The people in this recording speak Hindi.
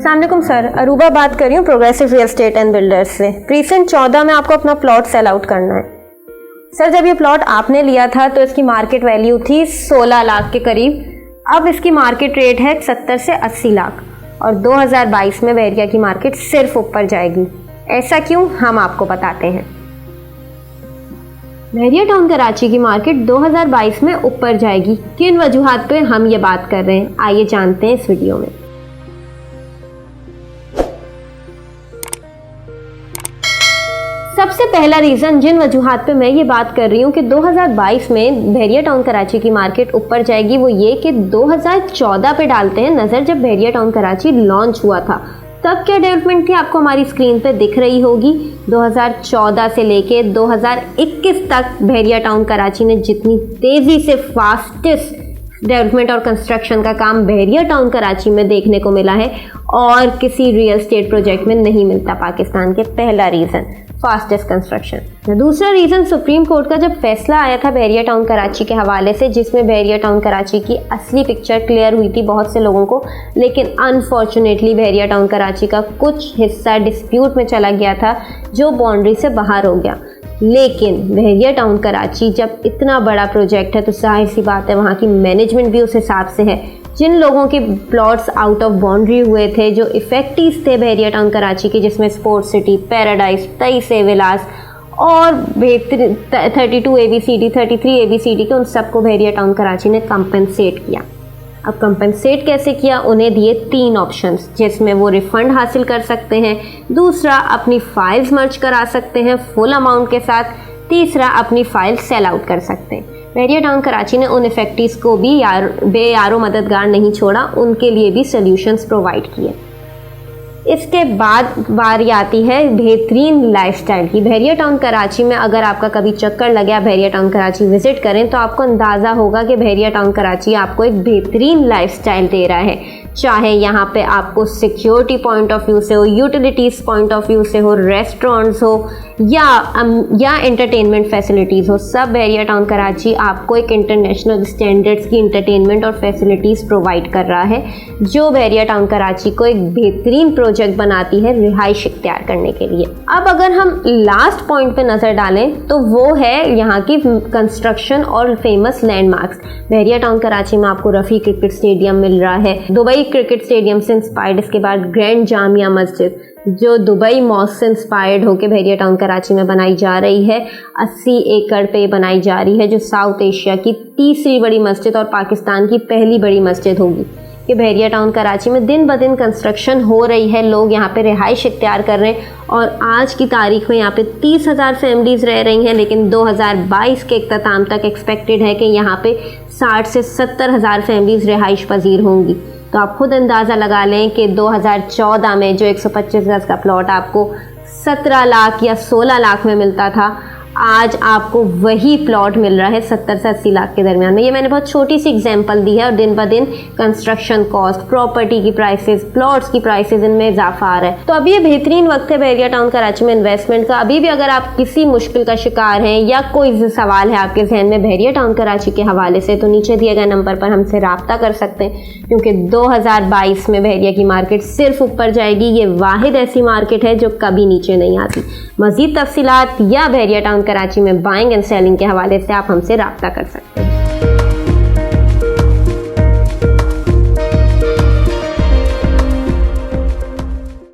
अस्सलामुअलैकुम सर, अरूबा बात कर रही हूँ progressive real estate and builders से। प्रीसेंट 14 में आपको अपना प्लॉट सेल आउट करना है। सर, जब ये प्लॉट आपने लिया था तो इसकी मार्केट वैल्यू थी 16 लाख के करीब। अब इसकी मार्केट रेट है 70 से 80 लाख और 2022 में बहरिया की मार्केट सिर्फ ऊपर जाएगी। ऐसा क्यों, हम आपको बताते हैं। बहरिया टाउन कराची की मार्केट 2022 में ऊपर जाएगी। किन वजूहात पे हम ये बात कर रहे हैं, आइए जानते हैं इस वीडियो में। सबसे पहला रीज़न, जिन वजूहात पे मैं ये बात कर रही हूँ कि 2022 में बहरिया टाउन कराची की मार्केट ऊपर जाएगी, वो ये कि 2014 पे डालते हैं नज़र। जब बहरिया टाउन कराची लॉन्च हुआ था तब क्या डेवलपमेंट थी, आपको हमारी स्क्रीन पे दिख रही होगी। 2014 से लेके 2021 तक बहरिया टाउन कराची ने जितनी तेज़ी से फास्टेस्ट डेवलपमेंट और कंस्ट्रक्शन का काम बहरिया टाउन कराची में देखने को मिला है और किसी रियल एस्टेट प्रोजेक्ट में नहीं मिलता पाकिस्तान के। पहला रीज़न फास्टेस्ट कंस्ट्रक्शन। दूसरा रीज़न, सुप्रीम कोर्ट का जब फैसला आया था बहरिया टाउन कराची के हवाले से, जिसमें बहरिया टाउन कराची की असली पिक्चर क्लियर हुई थी बहुत से लोगों को, लेकिन अनफॉर्चुनेटली बहरिया टाउन कराची का कुछ हिस्सा डिस्प्यूट में चला गया था जो बाउंड्री से बाहर हो गया। लेकिन बहरिया टाउन कराची जब इतना बड़ा प्रोजेक्ट है तो जाहिर सी बात है वहाँ की मैनेजमेंट भी उस हिसाब से है। जिन लोगों के प्लॉट्स आउट ऑफ बाउंड्री हुए थे, जो इफेक्टिव्स थे बहरिया टाउन कराची के, जिसमें स्पोर्ट्स सिटी, पैराडाइज, 23 विलास और 32 ABCD, 33 ABCD के, उन सबको बहरिया टाउन कराची ने कंपनसेट किया। अब कंपनसेट कैसे किया, उन्हें दिए 3 ऑप्शंस, जिसमें वो रिफंड हासिल कर सकते हैं, दूसरा अपनी फाइल्स मर्ज करा सकते हैं फुल अमाउंट के साथ, तीसरा अपनी फाइल सेल आउट कर सकते हैं। बहरिया टाउन कराची ने उन इफेक्टिव्स को भी बेयारो मददगार नहीं छोड़ा, उनके लिए भी सोल्यूशंस प्रोवाइड किए। इसके बाद बारी आती है बेहतरीन लाइफस्टाइल की। बहरिया टाउन कराची में अगर आपका कभी चक्कर लगे, बहरिया टाउन कराची विजिट करें तो आपको अंदाज़ा होगा कि बहरिया टाउन कराची आपको एक बेहतरीन लाइफस्टाइल दे रहा है। चाहे यहाँ पे आपको सिक्योरिटी पॉइंट ऑफ व्यू से हो, यूटिलिटीज़ पॉइंट ऑफ व्यू से हो, रेस्टोरेंट्स हो या एंटरटेनमेंट फैसिलिटीज़ हो, सब बहरिया टाउन कराची आपको एक इंटरनेशनल स्टैंडर्ड्स की एंटरटेनमेंट और फैसिलिटीज़ प्रोवाइड कर रहा है, जो बहरिया टाउन कराची को एक बेहतरीन प्रोजेक्ट बनाती है रिहाइश इख्तियार करने के लिए। अब अगर हम लास्ट पॉइंट पे नज़र डालें तो वो है यहाँ की कंस्ट्रक्शन और फेमस लैंडमार्क्स। बहरिया टाउन कराची में आपको रफ़ी क्रिकेट स्टेडियम मिल रहा है, दुबई क्रिकेट स्टेडियम से इंस्पायर्ड। इसके बाद ग्रैंड जामिया मस्जिद जो दुबई मॉस्क से इंस्पायर्ड होकर बहरिया टाउन कराची में बनाई जा रही है, 80 एकड़ पे बनाई जा रही है, जो साउथ एशिया की तीसरी बड़ी मस्जिद और पाकिस्तान की पहली बड़ी मस्जिद होगी। कि बहरिया टाउन कराची में दिन ब दिन कंस्ट्रक्शन हो रही है, लोग यहाँ पे रिहाइश इख्तियार कर रहे हैं और आज की तारीख में यहाँ पे 30,000 फैमिलीज़ रह रही हैं, लेकिन 2022 के इख्तिताम तक एक्सपेक्टेड है कि यहाँ पे 60 से 70,000 फैमिलीज़ रिहाइश पजीर होंगी। तो आप खुद अंदाज़ा लगा लें कि 2014 में जो 125 गज़ का प्लॉट आपको 17 लाख या 16 लाख में मिलता था, आज आपको वही प्लॉट मिल रहा है 70 से 80 लाख के दरमियान में। ये मैंने बहुत छोटी सी एग्जांपल दी है और दिन ब दिन कंस्ट्रक्शन कॉस्ट, प्रॉपर्टी की प्राइसेस, प्लॉट्स की प्राइसेस, इनमें इजाफा आ रहा है। तो अभी ये बेहतरीन वक्त है बहरिया टाउन कराची में इन्वेस्टमेंट का। अभी भी अगर आप किसी मुश्किल का शिकार हैं या कोई सवाल है आपके जहन में बहरिया टाउन कराची के हवाले से, तो नीचे दिए गए नंबर पर हमसे रब्ता कर सकते हैं, क्योंकि 2022 में बहरिया की मार्केट सिर्फ ऊपर जाएगी। ये वाहिद ऐसी मार्केट है जो कभी नीचे नहीं आती। मज़ीद तफसीलात या बहरिया टाउन कराची में बाइंग एंड सेलिंग के हवाले से आप हमसे रब्ता कर सकते हैं।